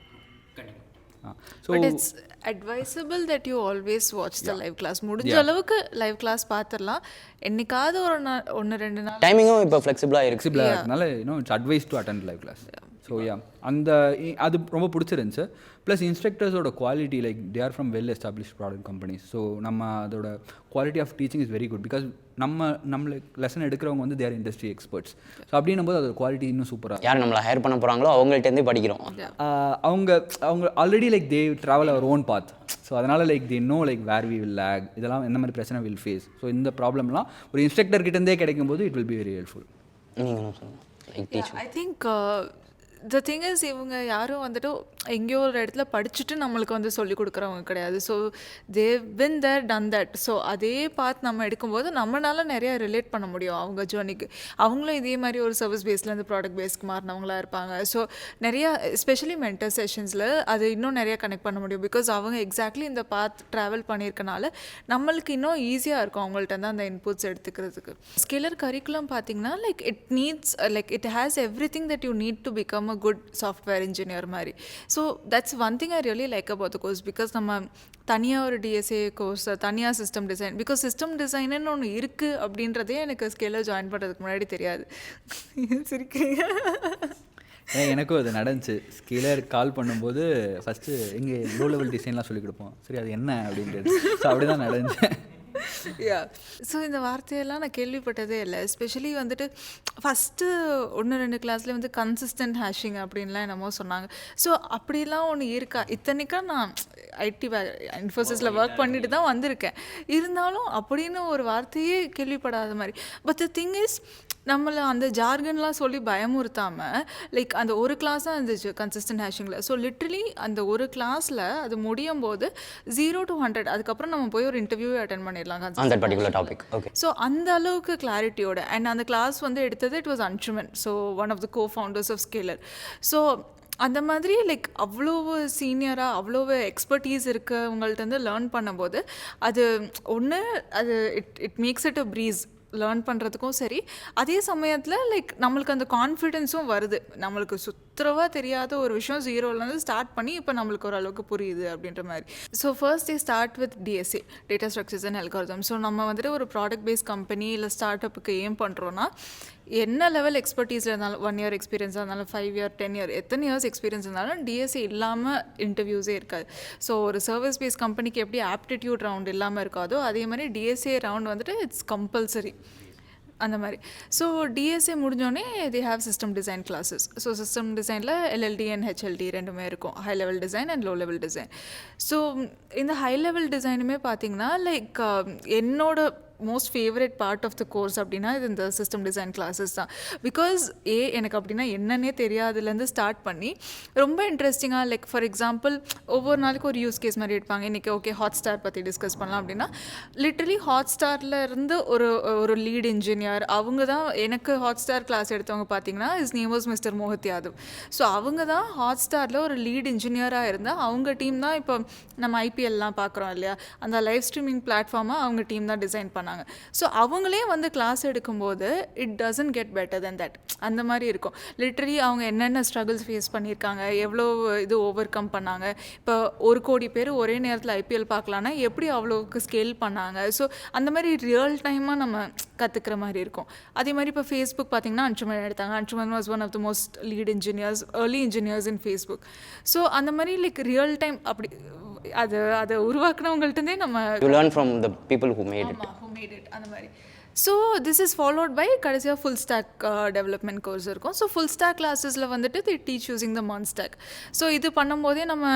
Speaker 1: So it's advisable that you always watch the live class. முடிஞ்ச அளவுக்கு live class பார்த்துடலாம். என்னைக்காவது ஒரு நாள் 1-2 நாள்
Speaker 2: டைமிங்கும் இப்போ ஃப்ளெக்சிபிளாக
Speaker 3: இருக்கனால it's advice to attend live class. So அந்த அது ரொம்ப பிடிச்சிருந்துச்சு. ப்ளஸ் இன்ஸ்ட்ரக்டர்ஸோட quality like they are from well established product companies. So நம்ம அதோட quality of teaching is very good because நம்மளுக்கு லெசன் எடுக்கிறவங்க வந்து தேர் இண்டஸ்ட்ரி எக்ஸ்பர்ட்ஸ். ஸோ அப்படின்னும் போது அதோட குவாலிட்டி இன்னும் சூப்பராக.
Speaker 2: யார் நம்மளை ஹையர் பண்ண போகிறாங்களோ அவங்கள்ட்டேருந்தே படிக்கிறோம்.
Speaker 3: அவங்க already like they travel our own path. So அதனால் like they know like where we will lag, இதெல்லாம் என்ன மாதிரி பிரச்சனை வில் ஃபேஸ். ஸோ இந்த ப்ராப்ளம்லாம் ஒரு இன்ஸ்ட்ரக்டர் கிட்டேருந்தே கிடைக்கும் போது it will be very helpful.
Speaker 1: I think the thing is இவங்க யாரும் வந்துட்டு எங்கேயோ ஒரு இடத்துல படிச்சுட்டு நம்மளுக்கு வந்து சொல்லிக் கொடுக்குறவங்க கிடையாது. So they've been there done that. So அதே பார்த்து நம்ம எடுக்கும்போது நம்மளால நிறையா ரிலேட் பண்ண முடியும் அவங்க ஜேர்னிக்கு. அவங்களும் இதே மாதிரி ஒரு சர்வீஸ் பேஸ்லேருந்து ப்ராடக்ட் பேஸ்க்கு மாறினவங்களாக இருப்பாங்க. ஸோ நிறையா எஸ்பெஷலி மென்டர் செஷன்ஸில் அது இன்னும் நிறையா கனெக்ட் பண்ண முடியும். பிகாஸ் அவங்க எக்ஸாக்ட்லி இந்த பாத் ட்ராவல் பண்ணியிருக்கனால நம்மளுக்கு இன்னும் ஈஸியாக இருக்கும் அவங்கள்ட்ட தான் அந்த இன்புட்ஸ் எடுத்துக்கிறதுக்கு. ஸ்கில்லர் கரிக்குலம் பார்த்தீங்கன்னா like it needs like it has every thing that you need to become a good software engineer மாதிரி. So that's one thing I really like about the course because நம்ம தனியாக ஒரு DSA course, தனியாக system design, because system டிசைனுன்னு ஒன்று இருக்குது அப்படின்றதே எனக்கு ஸ்கேலில் ஜாயின் பண்ணுறதுக்கு முன்னாடி தெரியாது. சிரிக்கிறீங்க?
Speaker 3: எனக்கும் அது நடந்துச்சு. ஸ்கேலர் கால் பண்ணும்போது ஃபஸ்ட்டு எங்கே லோ லெவல் டிசைன்லாம் சொல்லிக் கொடுப்போம். சரி அது என்ன அப்படின்றது. ஸோ அப்படி தான் நடந்துச்சு.
Speaker 1: ஸோ இந்த வார்த்தையெல்லாம் நான் கேள்விப்பட்டதே இல்லை. எஸ்பெஷலி வந்துட்டு ஃபஸ்ட்டு 1-2 கிளாஸில் வந்து கன்சிஸ்டன்ட் ஹேஷிங் அப்படின்லாம் என்னமோ சொன்னாங்க. ஸோ அப்படிலாம் ஒன்று இருக்கா? இத்தனைக்கும் நான் ஐடி இன்ஃபோசிஸில் ஒர்க் பண்ணிட்டு தான் வந்திருக்கேன். இருந்தாலும் அப்படின்னு ஒரு வார்த்தையே கேள்விப்படாத மாதிரி. பட் த திங் இஸ் நம்மளை அந்த ஜார்கன்லாம் சொல்லி பயமுறுத்தாமல் லைக் அந்த ஒரு கிளாஸ் தான் இருந்துச்சு கன்சிஸ்டன்ட் ஹேஷிங்கில். ஸோ லிட்ரலி அந்த ஒரு கிளாஸில் அது முடியும் போது 0 to 100 அதுக்கப்புறம் நம்ம போய் ஒரு இன்டர்வியூவே அட்டென்ட் பண்ணிடலாம்
Speaker 2: அந்த பர்டிகுலர் டாபிக். ஓகே.
Speaker 1: ஸோ அந்த அளவுக்கு கிளாரிட்டியோட அண்ட் அந்த கிளாஸ் வந்து எடுத்தது it was Anshuman. So one of the co-founders of Scaler. So அந்த மாதிரி லைக் அவ்வளோ சீனியராக அவ்வளோ எக்ஸ்பர்டீஸ் இருக்கவங்கள்ட்ட வந்து லேர்ன் பண்ணும்போது அது ஒன்று அது it makes it a breeze learn பண்ணுறதுக்கும் சரி. அதே சமயத்தில் லைக் நம்மளுக்கு அந்த கான்ஃபிடென்ஸும் வருது. நம்மளுக்கு சுத்தரவாக தெரியாத ஒரு விஷயம் ஜீரோலேருந்து ஸ்டார்ட் பண்ணி இப்போ நம்மளுக்கு ஓரளவுக்கு புரியுது அப்படின்ற மாதிரி. So first day start with DSA, data structures and algorithm. So நம்ம வந்துட்டு ஒரு ப்ராடக்ட் பேஸ்ட் கம்பெனி இல்லை ஸ்டார்ட் அப்புக்கு ஏம் பண்ணுறோன்னா என்ன லெவல் எக்ஸ்பர்டீஸில் இருந்தாலும் 1 year எக்ஸ்பீரியன்ஸாக இருந்தாலும் 5 year 10 year எத்தனை இயர்ஸ் எக்ஸ்பீரியன்ஸ் இருந்தாலும் டிஎஸ்ஏ இல்லாமல் இன்டர்வியூஸே இருக்காது. ஸோ ஒரு சர்வீஸ் பேஸ்ட் கம்பெனிக்கு எப்படி ஆப்டிடியூட் ரவுண்ட் இல்லாமல் இருக்காதோ அதே மாதிரி டிஎஸ்ஏ ரவுண்ட் வந்துட்டு இட்ஸ் கம்பல்சரி அந்த மாதிரி. ஸோ டிஎஸ்ஏ முடிஞ்சோடனே they have system design classes. So system டிசைனில் எல்எல்டி அண்ட் ஹெச்எல்டி ரெண்டுமே இருக்கும். High level design and low level design. So இந்த ஹை லெவல் டிசைனுமே பார்த்தீங்கன்னா லைக் என்னோட most favourite part of the course அப்படின்னா இது இந்த சிஸ்டம் டிசைன் கிளாஸஸ் தான். பிகாஸ் எனக்கு அப்படின்னா என்னன்னே தெரியாதுலேருந்து ஸ்டார்ட் பண்ணி ரொம்ப இன்ட்ரெஸ்டிங்காக லைக் ஃபார் எக்ஸாம்பிள் ஒவ்வொரு நாளைக்கு ஒரு யூஸ் கேஸ் மாதிரி எடுப்பாங்க. இன்றைக்கி ஓகே ஹாட் ஸ்டார் பற்றி டிஸ்கஸ் பண்ணலாம் அப்படின்னா லிட்டரலி ஹாட் ஸ்டாரில் இருந்து ஒரு லீட் இன்ஜினியர் அவங்க தான் எனக்கு ஹாட் ஸ்டார் கிளாஸ் எடுத்தவங்க பார்த்தீங்கன்னா is name was mister Mohit Yadav. So அவங்க தான் ஹாட் ஸ்டாரில் ஒரு லீட் இன்ஜினியராக இருந்தால் அவங்க டீம் தான் இப்போ நம்ம ஐபிஎல்லாம் பார்க்குறோம் இல்லையா, அந்த லைவ் ஸ்ட்ரீமிங் பிளாட்ஃபார்மை அவங்க டீம் தான் டிசைன் பண்ணாங்க. ஸோ அவங்களே வந்து கிளாஸ் எடுக்கும்போது it doesn't get better then that. அந்த மாதிரி இருக்கும். லிட்ரலி அவங்க என்னென்ன ஸ்ட்ரகிள்ஸ் ஃபேஸ் பண்ணியிருக்காங்க, எவ்வளோ இது ஓவர் கம் பண்ணாங்க. இப்போ 1 கோடி பேர் ஒரே நேரத்தில் ஐபிஎல் பார்க்கலான்னா எப்படி அவ்வளோக்கு ஸ்கேல் பண்ணாங்க. ஸோ அந்த மாதிரி ரியல் டைமாக நம்ம கற்றுக்கிற மாதிரி இருக்கும். அதே மாதிரி இப்போ ஃபேஸ்புக் பார்த்தீங்கன்னா அன்சுமன் எடுத்தாங்க. Anshuman was one of the most lead engineers, early engineers in Facebook. So அந்த மாதிரி லைக் ரியல் டைம் அப்படி அதை உருவாக்குனவங்கள்ட்டே நம்ம
Speaker 2: you learn from the people who made it
Speaker 1: அந்த மாதிரி. So this is followed by கடைசியாக ஃபுல் ஸ்டாக் டெவலப்மெண்ட் கோர்ஸ் இருக்கும். ஸோ ஃபுல் ஸ்டாக் கிளாஸஸில் வந்துட்டு தி டீச் யூசிங் த மான் ஸ்டாக். ஸோ இது பண்ணும்போதே நம்ம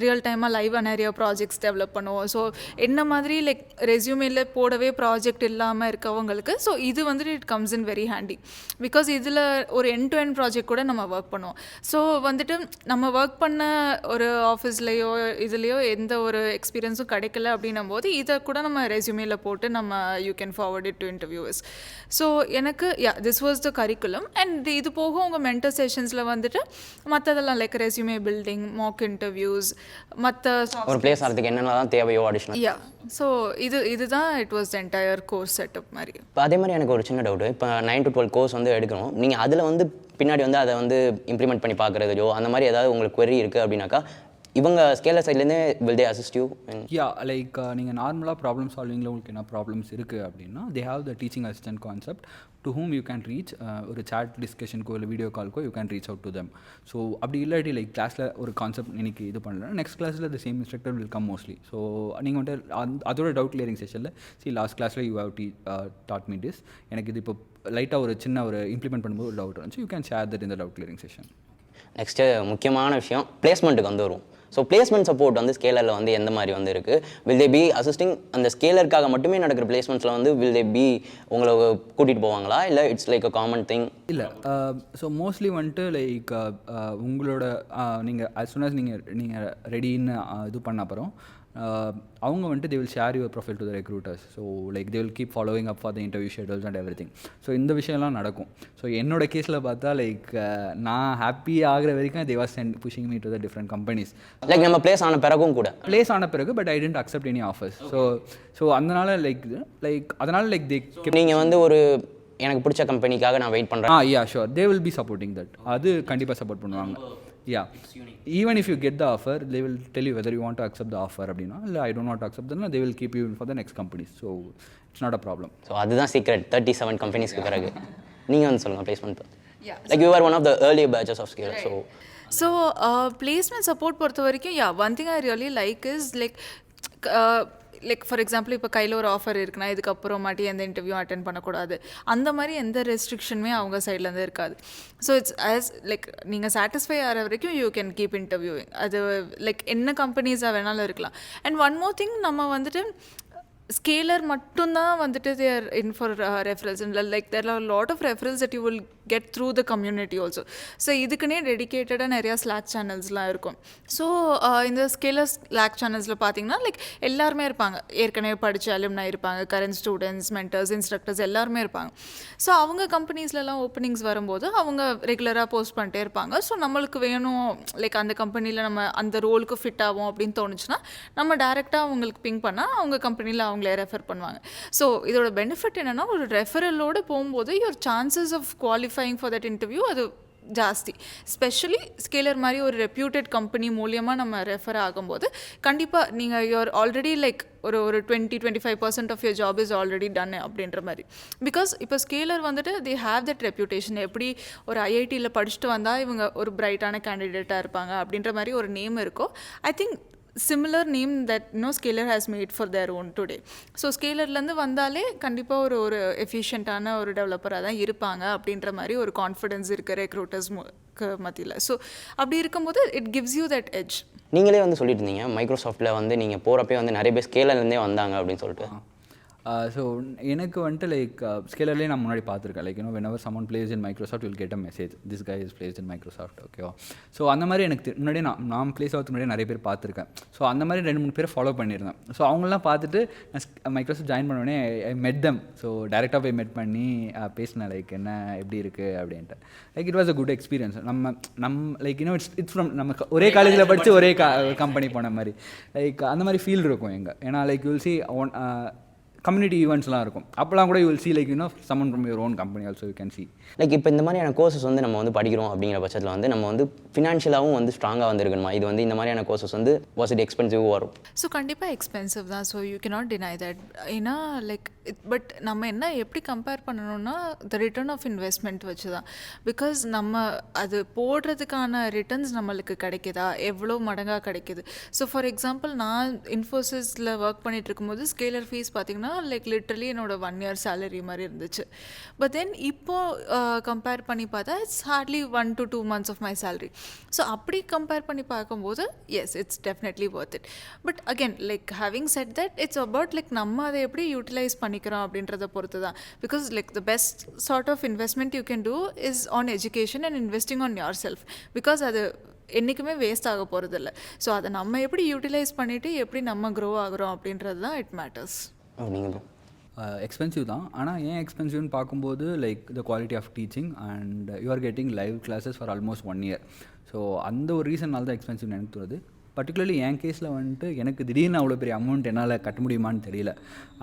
Speaker 1: ரியல் டைமாக லைவாக நிறைய ப்ராஜெக்ட்ஸ் டெவலப் பண்ணுவோம். ஸோ என்ன மாதிரி லைக் ரெஸ்யூமேல போடவே ப்ராஜெக்ட் இல்லாமல் இருக்கவங்களுக்கு ஸோ இது வந்துட்டு it comes in very handy. Because இதில் ஒரு எண்ட் டு எண்ட் ப்ராஜெக்ட் கூட நம்ம ஒர்க் பண்ணுவோம். ஸோ வந்துட்டு நம்ம ஒர்க் பண்ண ஒரு ஆஃபீஸ்லேயோ இதுலேயோ எந்த ஒரு எக்ஸ்பீரியன்ஸும் கிடைக்கல அப்படின்னும் போது இதை கூட நம்ம ரெஸ்யூமேல போட்டு நம்ம you can forward it to interviewers. So எனக்கு this was the curriculum. And இது போக உங்கள் மென்டர் செஷன்ஸில் வந்துட்டு மற்றதெல்லாம் like resume building, mock interviews, மற்ற
Speaker 2: ஒரு பிளேஸ் ஆகிறதுக்கு என்னென்னலாம் தேவையோ ஆடிஷனல்.
Speaker 1: ஸோ இதுதான் it was entire course setup மாதிரி.
Speaker 2: இப்போ அதே மாதிரி எனக்கு ஒரு சின்ன டவுட்டு, இப்போ 9 to 12 கோர்ஸ் வந்து எடுக்கணும், நீங்கள் அதில் வந்து பின்னாடி வந்து அதை வந்து இம்ப்ளிமெண்ட் பண்ணி பார்க்குறதையோ அந்த மாதிரி ஏதாவது உங்களுக்கு query இருக்குது அப்படின்னாக்கா இவங்க ஸ்கேலர் சைட்லேருந்து will they assist you?
Speaker 3: Like நீங்கள் நார்மலாக ப்ராப்ளம் சால்விங்கில் உங்களுக்கு என்ன ப்ராப்ளம்ஸ் இருக்குது அப்படின்னா they have the teaching assistant concept to whom you can reach. ஒரு சாட் டிஸ்கஷனுக்கோ இல்லை வீடியோ கால்க்கோ you can reach out to them. So அப்படி இல்லாட்டி லைக் கிளாஸில் ஒரு கான்செப்ட் இன்னைக்கு இது பண்ணலாம், நெக்ஸ்ட் கிளாஸில் the same instructor will come mostly. So நீங்கள் வந்துட்டு அதோட டவுட் கிளியரிங் செஷனில் லாஸ்ட் கிளாஸில் you have taught me this, எனக்கு இது இப்போ லைட்டாக ஒரு சின்ன ஒரு இம்ப்ளிமெண்ட் பண்ணும்போது ஒரு டவுட் இருந்துச்சு, you can share that in the doubt clearing session.
Speaker 2: Next முக்கியமான விஷயம் பிளேஸ்மெண்ட்டுக்கு வந்து வரும். ஸோ பிளேஸ்மெண்ட் சப்போர்ட் வந்து ஸ்கேலரில் வந்து எந்த மாதிரி வந்து இருக்குது? வில் தே பி அசிஸ்டிங் அந்த ஸ்கேலருக்காக மட்டுமே நடக்கிற பிளேஸ்மெண்ட்ஸில் வந்து வில் தே பி உங்களை கூட்டிகிட்டு போவாங்களா, இல்லை it's like a common thing?
Speaker 3: இல்லை, ஸோ மோஸ்ட்லி வந்துட்டு லைக் உங்களோட நீங்கள் as soon as நீங்கள் ரெடின்னு இது பண்ண அப்புறம் அவங்க வந்துட்டு they will share your profile to the recruiters. So like they will keep following up for the interview schedules and everything. So இந்த விஷயம்லாம் நடக்கும். ஸோ என்னோட கேஸில் பார்த்தா லைக் நான் ஹாப்பி ஆகிற வரைக்கும் they was pushing me to the different companies.
Speaker 2: Like நம்ம பிளேஸ் ஆன பிறகும் கூட
Speaker 3: பிளேஸ் ஆன பிறகு but I didn't accept any offers. So அதனால அதனால they
Speaker 2: நீங்கள் வந்து ஒரு எனக்கு பிடிச்ச கம்பெனிக்காக நான் வெயிட் பண்ணுறேன்.
Speaker 3: yeah sure, they will be supporting that. அது கண்டிப்பாக சப்போர்ட் பண்ணுவாங்க. Even if you get the offer, they will tell you whether you want to accept the offer அப்படின்னா இல்லை I don't want to accept them, they will keep you in for the next companies. So it's not a problem.
Speaker 2: So அதுதான் secret 37 கம்பெனிஸ்க்கு பிறகு. நீங்கள் வந்து சொல்லுங்கள் placement. Like you are one of the early batches of scale.
Speaker 1: So placement support பொறுத்த வரைக்கும் one thing I really like is like for example இப்போ கையில் ஒரு ஆஃபர் இருக்குன்னா இதுக்கப்புறமாட்டி எந்த இன்டர்வியூ அட்டென்ட் பண்ணக்கூடாது, அந்த மாதிரி எந்த ரெஸ்ட்ரிக்ஷனுமே அவங்க சைட்லேருந்து இருக்காது. ஸோ இட்ஸ் ஆஸ் லைக் நீங்கள் சாட்டிஸ்ஃபை ஆகிற வரைக்கும் யூ கேன் கீப் இன்டர்வியூவிங். அது லைக் என்ன கம்பெனிஸாக வேணாலும் இருக்கலாம். அண்ட் ஒன் மோர் திங், நம்ம வந்துட்டு ஸ்கேலர் மட்டும்தான் வந்துட்டு தேர் இன் ஃபார் ரெஃபரல்ஸ் இல்லை, like there are lot of referrals that you will get through the community also. So இதுக்குன்னே டெடிக்கேட்டடாக நிறையா ஸ்லாக் சேனல்ஸ்லாம் இருக்கும். ஸோ இந்த ஸ்கேலர் ஸ்லாக் சேனல்ஸில் பார்த்தீங்கன்னா லைக் எல்லாருமே இருப்பாங்க, ஏற்கனவே படித்த அலுமினா இருப்பாங்க, கரண்ட் ஸ்டூடெண்ட்ஸ், மென்டர்ஸ், இன்ஸ்ட்ரக்டர்ஸ் எல்லாருமே இருப்பாங்க. ஸோ அவங்க கம்பெனிஸ்லலாம் ஓப்பனிங்ஸ் வரும்போது அவங்க ரெகுலராக போஸ்ட் பண்ணிட்டே இருப்பாங்க. ஸோ நம்மளுக்கு வேணும் லைக் அந்த கம்பெனியில் நம்ம அந்த ரோலுக்கு ஃபிட் ஆகும் அப்படின்னு தோணுச்சுன்னா நம்ம டேரெக்டாக அவங்களுக்கு பிங் பண்ணால் அவங்க கம்பெனியில் அவங்களே ரெஃபர் பண்ணுவாங்க. ஸோ இதோட பெனிஃபிட் என்னென்னா ஒரு ரெஃபரலோடு போகும்போது your chances of qualifying for that interview அது ஜாஸ்தி. ஸ்பெஷலி ஸ்கேலர் மாதிரி ஒரு ரெப்யூட்டட் கம்பெனி மூலியமாக நம்ம ரெஃபர் ஆகும்போது கண்டிப்பாக நீங்கள் யூஆர் ஆல்ரெடி லைக் ஒரு 20-25% of your job is already done அப்படின்ற மாதிரி. பிகாஸ் இப்போ ஸ்கேலர் வந்துட்டு தே ஹேவ் தட் ரெப்யூட்டேஷன். எப்படி ஒரு ஐஐடியில் படிச்சுட்டு வந்தால் இவங்க ஒரு பிரைட்டான கேண்டிடேட்டாக இருப்பாங்க அப்படின்ற மாதிரி ஒரு நேம் இருக்கோ, I think similar name that Scalar has made for their own today. So ஸ்கேலர்லேருந்து வந்தாலே கண்டிப்பாக ஒரு எஃபிஷியண்ட்டான ஒரு டெவலப்பராக தான் இருப்பாங்க அப்படின்ற மாதிரி ஒரு கான்ஃபிடென்ஸ் இருக்கிற ரெக்ரூட்டர்ஸ் மத்தியில். ஸோ அப்படி இருக்கும்போது it gives you that edge.
Speaker 2: நீங்களே வந்து சொல்லிட்டு இருந்தீங்க மைக்ரோசாஃப்ட்டில் வந்து நீங்கள் போகிறப்பே வந்து நிறைய பேர் ஸ்கேலர்லேருந்தே வந்தாங்க அப்படின்னு சொல்லிட்டு.
Speaker 3: ஸோ எனக்கு வந்துட்டு லைக் ஸ்கேலர்லேயே நான் முன்னாடி பார்த்துருக்கேன். Like whenever someone plays in Microsoft, you'll get a message, this guy is placed in Microsoft. ஓகேவா? ஸோ அந்த மாதிரி எனக்கு முன்னாடியே நான் ப்ளேஸ் ஆகிறதுக்கு முன்னாடியே நிறைய பேர் பார்த்துருக்கேன். ஸோ அந்த மாதிரி 2-3 பேர் ஃபாலோ பண்ணியிருந்தேன். ஸோ அவங்களாம் பார்த்துட்டு நான் மைக்ரோசாஃப்ட் ஜாயின் பண்ணோடனே ஐ மெட் தம். ஸோ டேரெக்டாக போய் மெட் பண்ணி பேசினேன் லைக் என்ன எப்படி இருக்குது அப்படின்ட்டு. Like it was a good experience. நம்ம லைக் இட்ஸ் ஃப்ரம் நம்ம ஒரே காலேஜில் படித்து ஒரே கம்பெனி போன மாதிரி லைக் அந்த மாதிரி ஃபீல் இருக்கும் எங்கே. ஏன்னா லைக் யூல் சி கம்யூனிட்டி ஈவெண்ட்ஸ்லாம் இருக்கும். அப்போலாம் கூட you will see like someone from your own company also you can see.
Speaker 2: Like இப்போ இந்த மாதிரியான கோர்சஸ் வந்து நம்ம வந்து படிக்கிறோம் அப்படிங்கிற பட்சத்தில் வந்து நம்ம வந்து ஃபினான்ஷியலாகவும் வந்து ஸ்ட்ராங்காக வந்துருக்கணுமா? இது வந்து இந்த மாதிரியான கோர்சஸ் வந்து வாஸ் இட் எக்ஸ்பென்சிவ் வரும்?
Speaker 1: ஸோ கண்டிப்பாக எக்ஸ்பென்சிவ் தான். So you cannot deny that. ஏன்னா லைக் பட் நம்ம என்ன எப்படி கம்பேர் பண்ணணும்னா த ரிட்டர்ன் ஆஃப் இன்வெஸ்ட்மெண்ட் வச்சு தான். பிகாஸ் நம்ம அது போடுறதுக்கான ரிட்டர்ன்ஸ் நம்மளுக்கு கிடைக்குதா, எவ்வளோ மடங்காக கிடைக்குது. ஸோ ஃபார் எக்ஸாம்பிள் நான் இன்ஃபோசிஸில் ஒர்க் பண்ணிட்டு இருக்கும்போது ஸ்கேலர் ஃபீஸ் பார்த்திங்கன்னா லைக் லிட்ரலி என்னோட 1 year சேலரி மாதிரி இருந்துச்சு. பட் தென் இப்போது கம்பேர் பண்ணி பார்த்தா it's hardly 1 to 2 months of my salary. So அப்படி கம்பேர் பண்ணி பார்க்கும்போது yes it's definitely worth it. But again like having said that it's about like நம்ம அதை எப்படி யூட்டிலைஸ் பண்ணிக்கிறோம் அப்படின்றத பொறுத்து தான். Because like the best sort of investment you can do is on education and investing on yourself. Because அது என்றைக்குமே waste ஆக போகிறதில்ல. ஸோ அதை நம்ம எப்படி யூட்டிலைஸ் பண்ணிவிட்டு எப்படி நம்ம க்ரோ ஆகுறோம் அப்படின்றது தான் இட் மேட்டர்ஸ்.
Speaker 2: நீங்கள்
Speaker 3: எக்ஸ்பென்சிவ் தான். ஆனால் ஏன் எக்ஸ்பென்சிவ்னு பார்க்கும்போது like the quality of teaching and you are getting live classes for almost 1 year. So அந்த ஒரு ரீசன்னால தான் எக்ஸ்பென்சிவ் எனக்கு தோணுது. பர்டிகுலர்லி என் கேஸில் வந்துட்டு எனக்கு திடீர்னு அவ்வளோ பெரிய அமௌண்ட் என்னால் கட்ட முடியுமான்னு தெரியல.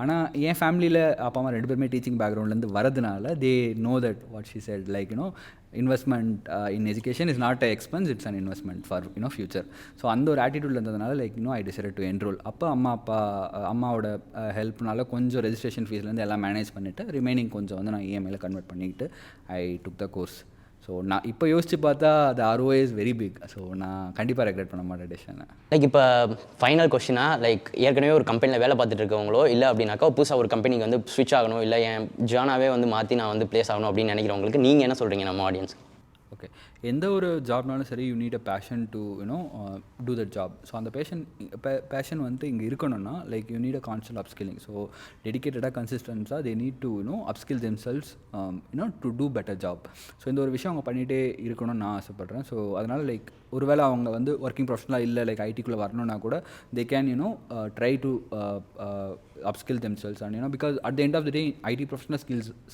Speaker 3: ஆனால் என் ஃபேமிலியில் அப்பா அம்மா 2 பேருமே டீச்சிங் பேக்ரவுண்ட்லேருந்து வரதுனால they know that what she said like investment in education is not a expense, it's an investment for future. So அந்த ஒரு ஆட்டிடியூட்ல இருந்ததுனால like I decided to enrol. அப்போ அம்மாவோட ஹெல்ப்னால கொஞ்சம் ரெஜிஸ்ட்ரேஷன் ஃபீஸ்லேருந்து எல்லாம் மேனேஜ் பண்ணிவிட்டு ரிமைனிங் கொஞ்சம் வந்து நான் இஎம்ஐயில் கன்வெர்ட் பண்ணிக்கிட்டு ஐ டுக் த கோர்ஸ். ஸோ நான் இப்போ யோசிச்சு பார்த்தா அது ROI is very big. So நான் கண்டிப்பாக ரெக்ரெட் பண்ண மாட்டேன் டெசிஷனை.
Speaker 2: லைக் இப்போ ஃபைனல் கொஸ்டினாக லைக் ஏற்கனவே ஒரு கம்பெனியில் வேலை பார்த்துட்டு இருக்கவங்களோ இல்லை அப்படின்னாக்கா புதுசாக ஒரு கம்பெனிக்கு வந்து ஸ்விட்ச் ஆகணும், இல்லை என் ஜானாவே வந்து மாற்றி நான் வந்து ப்ளேஸ் ஆகணும் அப்படின்னு நினைக்கிறவங்களுக்கு நீங்கள் என்ன சொல்கிறீங்க நம்ம ஆடியன்ஸ்?
Speaker 3: ஓகே, எந்த ஒரு ஜாப்னாலும் சரி you need a passion to do that job. So அந்த பேஷன் வந்து இங்கே இருக்கணும்னா like you need a constant upskilling. So டெடிக்கேட்டடாக கன்சிஸ்டன்ஸாக they need to upskill themselves to do better job. So இந்த ஒரு விஷயம் அவங்க பண்ணிகிட்டே இருக்கணும்னு நான் ஆசைப்பட்றேன். ஸோ அதனால் லைக் ஒருவேளை அவங்க வந்து ஒர்க்கிங் ப்ரொஃபஷனலாக இல்லை லைக் ஐடிக்குள்ளே வரணும்னா கூட they can try to upskill themselves and because at the end of the day IT professional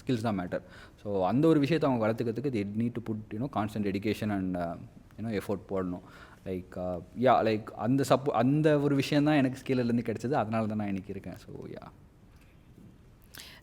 Speaker 3: skills தான் மேட்டர். ஸோ அந்த ஒரு விஷயத்தை அவங்க வளர்த்துக்கிறதுக்கு they need to put constant dedication and effort போடணும். லைக் லைக் அந்த ஒரு விஷயம் தான் எனக்கு ஸ்கேலர்லேருந்து கிடைச்சது. அதனால தான் நான் இன்றைக்கி இருக்கேன். So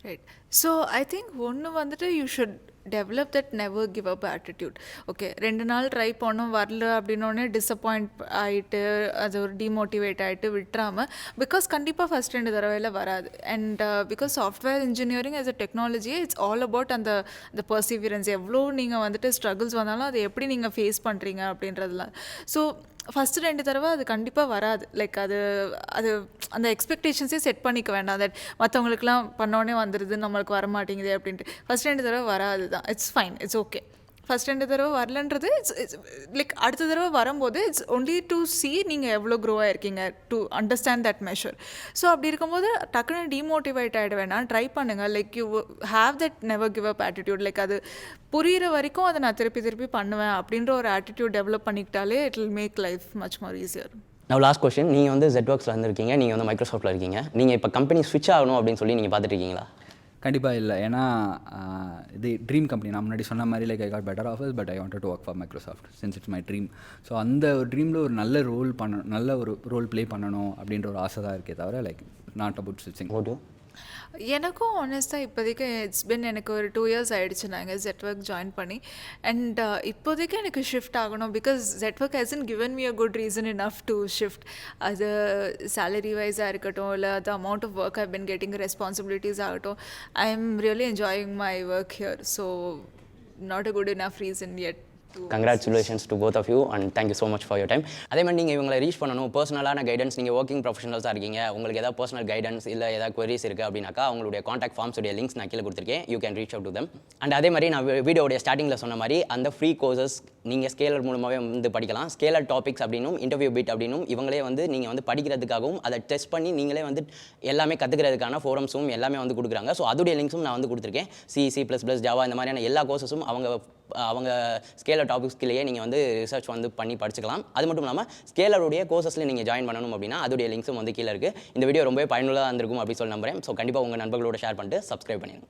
Speaker 1: right. So I think ஒன்று வந்துட்டு you should develop that never give up attitude. Okay 2 நாள் ட்ரை பண்ணோம் வரல அப்படின்னோடனே டிஸப்பாயிண்ட் ஆகிட்டு அது ஒரு டிமோட்டிவேட் ஆகிட்டு விட்டுறாமல், பிகாஸ் கண்டிப்பாக ஃபஸ்ட் 2 தடவையில் வராது. And because software engineering as a technology it's all about அந்த பர்சீவியரன்ஸ். எவ்வளோ நீங்கள் வந்துட்டு ஸ்ட்ரகிள்ஸ் வந்தாலும் அதை எப்படி நீங்கள் ஃபேஸ் பண்ணுறீங்க அப்படின்றதுலாம். ஸோ ஃபஸ்ட்டு 2 தடவை அது கண்டிப்பாக வராது. லைக் அது அந்த எக்ஸ்பெக்டேஷன்ஸே செட் பண்ணிக்க வேண்டாம். தட் மற்றவங்களுக்குலாம் பண்ணோடனே வந்துடுது நம்மளுக்கு வர மாட்டேங்குது அப்படின்ட்டு. ஃபஸ்ட் 2 தடவை வராது தான். It's fine, it's okay. First 2 தடவை வரலன்றது இட்ஸ் லைக் அடுத்த தடவை வரும்போது இட்ஸ் ஒன்லி டு சி நீங்கள் எவ்வளோ க்ரோ ஆகிருக்கீங்க, to understand that measure. So அப்படி இருக்கும்போது டக்குன்னு டிமோட்டிவேட் ஆகிட வேணாம், ட்ரை பண்ணுங்கள். Like you have that never give up attitude. Like அது புரிகிற வரைக்கும் அதை நான் திருப்பி பண்ணுவேன் அப்படின்ற ஒரு ஆட்டிடியூட் டெவலப் பண்ணிக்கிட்டாலே it will make life much more easier.
Speaker 2: நான் லாஸ்ட் கொஸ்டின், நீங்கள் வந்து Zetworksல இருந்திருக்கீங்க, நீங்கள் வந்து மைக்ரோசாஃப்ட்டில் இருக்கீங்க, நீங்கள் இப்போ கம்பெனி ஸ்விட்ச் ஆகணும் அப்படின்னு சொல்லி நீங்கள் பார்த்துட்டு இருக்கீங்களா?
Speaker 3: கண்டிப்பாக இல்லை. ஏன்னா இது ட்ரீம் கம்பெனி. நான் முன்னாடி சொன்ன மாதிரி like I God better offers but I wanted to work for Microsoft since it's my dream. So அந்த ஒரு ட்ரீமில் ஒரு நல்ல ரோல் ப்ளே பண்ணணும் அப்படின்ற ஒரு ஆசை தான் இருக்கே தவிர லைக் நாட் அபவுட் ஸ்விட்சிங்.
Speaker 1: எனக்கும் ஆனஸ்ட்டாக இப்போதைக்கு இட்ஸ் பின் எனக்கு ஒரு 2 years ஆகிடுச்சு நாங்கள் Zetwork ஜாயின் பண்ணி. அண்ட் இப்போதைக்கு எனக்கு ஷிஃப்ட் ஆகணும் because Zetwork hasn't given me a good reason enough to shift. அது சேலரி வைஸாக இருக்கட்டும், இல்லை the amount of work I've been getting, responsibilities ஆகட்டும், I am really enjoying my work here. So not a good enough reason yet.
Speaker 2: Congratulations to both of you and thank you so much for your time. அதே மாதிரி நீங்கள் இவங்களை reach பண்ணணும், பர்சனலான guidance, நீங்கள் working ப்ரொஃபஷனல்ஸாக இருக்கீங்க, உங்களுக்கு ஏதாவது பர்சனல் கைடன்ஸ் இல்லை ஏதாவது queries இருக்குது அப்படின்னாக்கா அவங்களுடைய காண்டாக்ட் ஃபார்ம்ஸுடைய லிங்க்ஸ் நான் கீழே கொடுத்துருக்கேன். You can reach out to them. And அதே மாதிரி நான் வீடியோடைய ஸ்டார்டிங்கில் சொன்ன மாதிரி அந்த ஃப்ரீ கோர்சஸ் நீங்கள் ஸ்கேலர் மூலமாகவே வந்து படிக்கலாம். ஸ்கேலர் டாபிக்ஸ் அப்படின்னும் இன்டர்வியூ பீட் அப்படின்னும் இவங்களே வந்து நீங்கள் வந்து படிக்கிறதுக்காகவும் அதை டெஸ்ட் பண்ணி நீங்களே வந்து எல்லாமே கற்றுக்கிறதுக்கான ஃபோரம்ஸும் எல்லாமே வந்து கொடுக்குறாங்க. ஸோ அதோடைய லிங்க்ஸும் நான் வந்து கொடுத்துருக்கேன். C++, ஜாவா இந்த மாதிரியான எல்லா கோர்சஸும் அவங்க ஸ்கேலர் டாபிக்ஸ்லேயே நீங்கள் வந்து ரிசர்ச் வந்து பண்ணி படிச்சுக்கலாம். அது மட்டும் இல்லாமல் ஸ்கேலருடைய கோர்சஸில் நீங்கள் ஜாயின் பண்ணணும் அப்படின்னா அதோடைய லிங்க்ஸும் வந்து கீழே இருக்குது. இந்த வீடியோ ரொம்பவே பயனுள்ளதாக இருந்திருக்கும் அப்படின்னு சொல்லி நம்புறேன். ஸோ கண்டிப்பாக உங்கள் நண்பர்களோட ஷேர் பண்ணிட்டு சப்ஸ்கிரைப் பண்ணிடுங்க.